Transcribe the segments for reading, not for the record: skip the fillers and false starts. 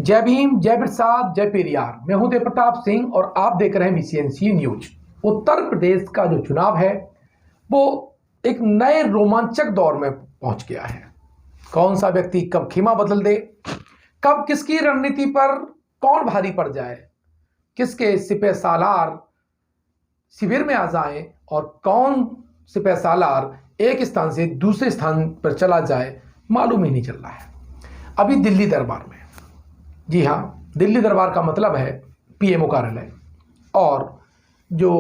जय भीम, जय प्रसाद, जय पेरियार। मैं हूं देव प्रताप सिंह और आप देख रहे हैं मिसिएनसी न्यूज। उत्तर प्रदेश का जो चुनाव है वो एक नए रोमांचक दौर में पहुंच गया है। कौन सा व्यक्ति कब खेमा बदल दे, कब किसकी रणनीति पर कौन भारी पड़ जाए, किसके सिपह सालार शिविर में आ जाएं और कौन सिपह सालार एक स्थान से दूसरे स्थान पर चला जाए, मालूम ही नहीं चल रहा है। अभी दिल्ली दरबार में, जी हाँ, दिल्ली दरबार का मतलब है पीएमओ कार्यालय, और जो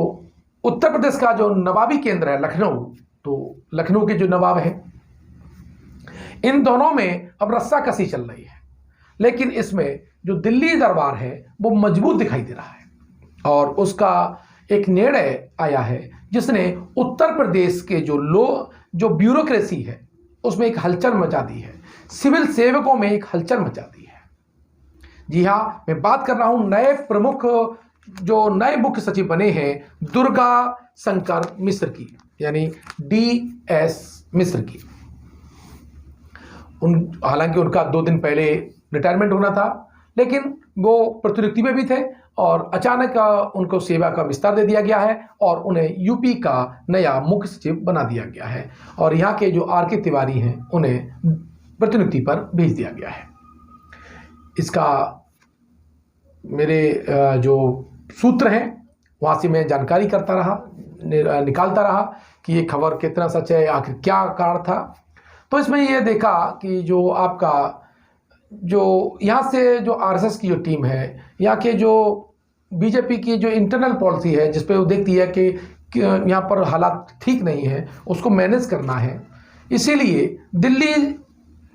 उत्तर प्रदेश का जो नवाबी केंद्र है लखनऊ, तो लखनऊ के जो नवाब हैं, इन दोनों में अब रस्साकसी चल रही है। लेकिन इसमें जो दिल्ली दरबार है वो मजबूत दिखाई दे रहा है और उसका एक निर्णय आया है जिसने उत्तर प्रदेश के जो ब्यूरोक्रेसी है उसमें एक हलचल मचा दी है, सिविल सेवकों में एक हलचल मचा दी है। जी हाँ, मैं बात कर रहा हूं नए मुख्य सचिव बने हैं दुर्गा शंकर मिश्र की, यानी DS मिश्र की। हालांकि उनका 2 दिन पहले रिटायरमेंट होना था, लेकिन वो प्रतिनियुक्ति में भी थे और अचानक उनको सेवा का विस्तार दे दिया गया है और उन्हें यूपी का नया मुख्य सचिव बना दिया गया है और यहाँ के जो RK तिवारी हैं उन्हें प्रतिनियुक्ति पर भेज दिया गया है। इसका मेरे जो सूत्र हैं वहाँ से मैं जानकारी करता रहा, निकालता रहा कि ये खबर कितना सच है, आखिर क्या कारण था। तो इसमें ये देखा कि जो आपका जो यहाँ से जो RSS की जो टीम है, यहाँ के जो बीजेपी की जो इंटरनल पॉलिसी है जिस पे वो देखती है कि यहाँ पर हालात ठीक नहीं है, उसको मैनेज करना है, इसीलिए दिल्ली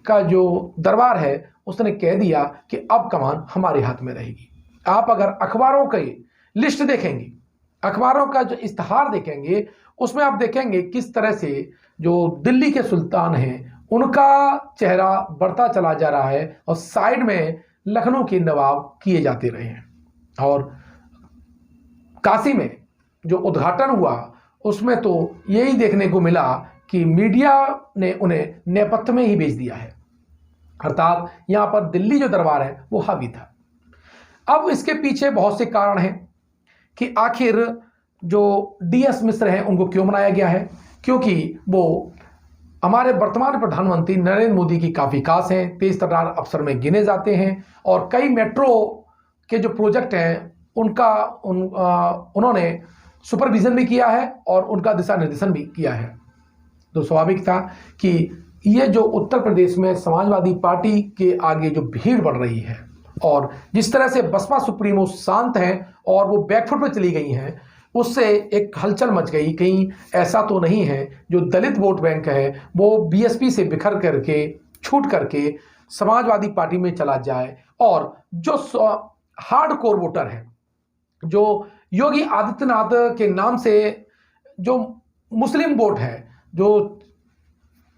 का जो दरबार है उसने कह दिया कि अब कमान हमारे हाथ में रहेगी। आप अगर अखबारों की लिस्ट देखेंगे, अखबारों का जो इश्तहार देखेंगे, उसमें आप देखेंगे किस तरह से जो दिल्ली के सुल्तान हैं उनका चेहरा बढ़ता चला जा रहा है और साइड में लखनऊ के नवाब किए जाते रहे हैं। और काशी में जो उद्घाटन हुआ उसमें तो यही देखने को मिला कि मीडिया ने उन्हें नेपथ्य में ही भेज दिया है, अर्थात यहाँ पर दिल्ली जो दरबार है वो हावी था। अब इसके पीछे बहुत से कारण हैं कि आखिर जो DS मिश्र हैं उनको क्यों बनाया गया है, क्योंकि वो हमारे वर्तमान प्रधानमंत्री नरेंद्र मोदी की काफ़ी खास हैं, तेज तर्रार अफसर में गिने जाते हैं और कई मेट्रो के जो प्रोजेक्ट हैं उन्होंने सुपरविजन भी किया है और उनका दिशा निर्देशन भी किया है। तो स्वाभाविक था कि ये जो उत्तर प्रदेश में समाजवादी पार्टी के आगे जो भीड़ बढ़ रही है और जिस तरह से बसपा सुप्रीमो शांत हैं और वो बैकफुट पर चली गई हैं, उससे एक हलचल मच गई। कहीं ऐसा तो नहीं है जो दलित वोट बैंक है वो BSP से बिखर करके छूट करके समाजवादी पार्टी में चला जाए और जो हार्डकोर वोटर है, जो योगी आदित्यनाथ के नाम से जो मुस्लिम वोट है, जो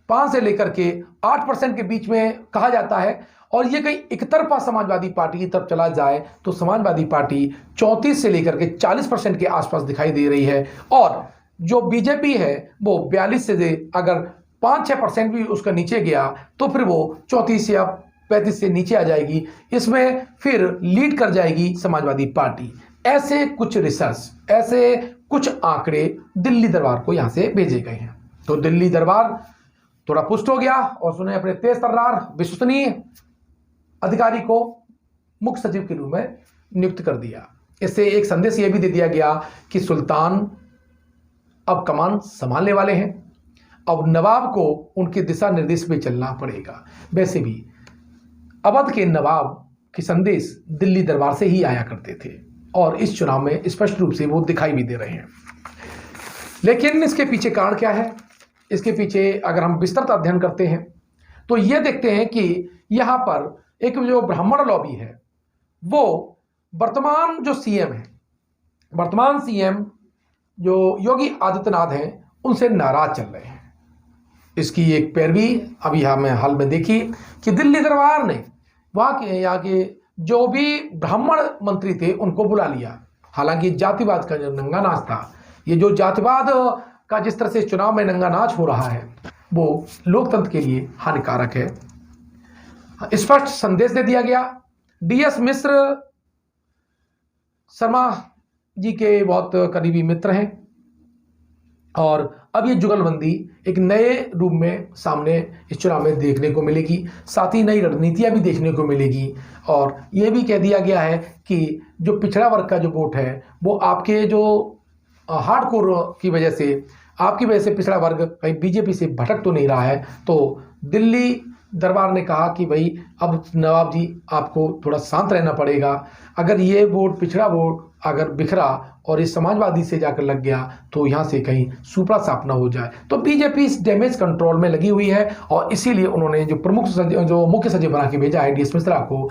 5 से लेकर के 8% के बीच में कहा जाता है, और ये कहीं एक तरफा समाजवादी पार्टी की तरफ चला जाए तो समाजवादी पार्टी 34 से लेकर के 40% के आसपास दिखाई दे रही है और जो बीजेपी है वो 42 से अगर 5-6% भी उसका नीचे गया तो फिर वो 34 या 35 से नीचे आ जाएगी। इसमें फिर लीड कर जाएगी समाजवादी पार्टी। ऐसे कुछ रिसर्च, ऐसे कुछ आंकड़े दिल्ली दरबार को यहाँ से भेजे गए हैं। तो दिल्ली दरबार थोड़ा पुष्ट हो गया और उसने अपने तेज तर्रार विश्वसनीय अधिकारी को मुख्य सचिव के रूप में नियुक्त कर दिया। इससे एक संदेश यह भी दे दिया गया कि सुल्तान अब कमान संभालने वाले हैं, अब नवाब को उनके दिशा निर्देश पे चलना पड़ेगा। वैसे भी अवध के नवाब के संदेश दिल्ली दरबार से ही आया करते थे और इस चुनाव में स्पष्ट रूप से वो दिखाई भी दे रहे हैं। लेकिन इसके पीछे कारण क्या है? इसके पीछे अगर हम विस्तृत अध्ययन करते हैं तो ये देखते हैं कि यहाँ पर एक जो ब्राह्मण लॉबी है वो वर्तमान जो CM है, वर्तमान CM जो योगी आदित्यनाथ हैं उनसे नाराज चल रहे हैं। इसकी एक पैरवी अभी हमें हाल में देखी कि दिल्ली दरबार ने यहाँ के जो भी ब्राह्मण मंत्री थे उनको बुला लिया। हालांकि जातिवाद का जो नंगा नाच था, ये जो जातिवाद का जिस तरह से चुनाव में नंगा नाच हो रहा है वो लोकतंत्र के लिए हानिकारक है। स्पष्ट संदेश दे दिया गया DS मिश्र शर्मा जी के बहुत करीबी मित्र हैं और अब ये जुगलबंदी एक नए रूप में सामने इस चुनाव में देखने को मिलेगी। साथ ही नई रणनीतियां भी देखने को मिलेगी और ये भी कह दिया गया है कि जो पिछड़ा वर्ग का जो वोट है वो आपके जो हार्डकोर की वजह से, आपकी वजह से पिछड़ा वर्ग कहीं बीजेपी से भटक तो नहीं रहा है। तो दिल्ली दरबार ने कहा कि भाई अब नवाब जी आपको थोड़ा शांत रहना पड़ेगा। अगर ये वोट, पिछड़ा वोट अगर बिखरा और इस समाजवादी से जाकर लग गया तो यहाँ से कहीं सुपड़ा साफ ना हो जाए। तो बीजेपी इस डैमेज कंट्रोल में लगी हुई है और इसीलिए उन्होंने जो मुख्य सचिव बना के भेजा है DS मिश्रा को,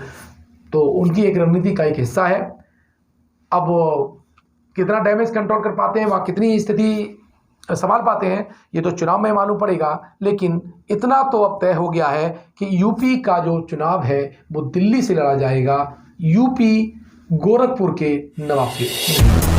तो उनकी एक रणनीति का एक हिस्सा है। अब कितना डैमेज कंट्रोल कर पाते हैं, वहाँ कितनी स्थिति संभाल पाते हैं, ये तो चुनाव में मालूम पड़ेगा। लेकिन इतना तो अब तय हो गया है कि यूपी का जो चुनाव है वो दिल्ली से लड़ा जाएगा, यूपी गोरखपुर के नवाब से।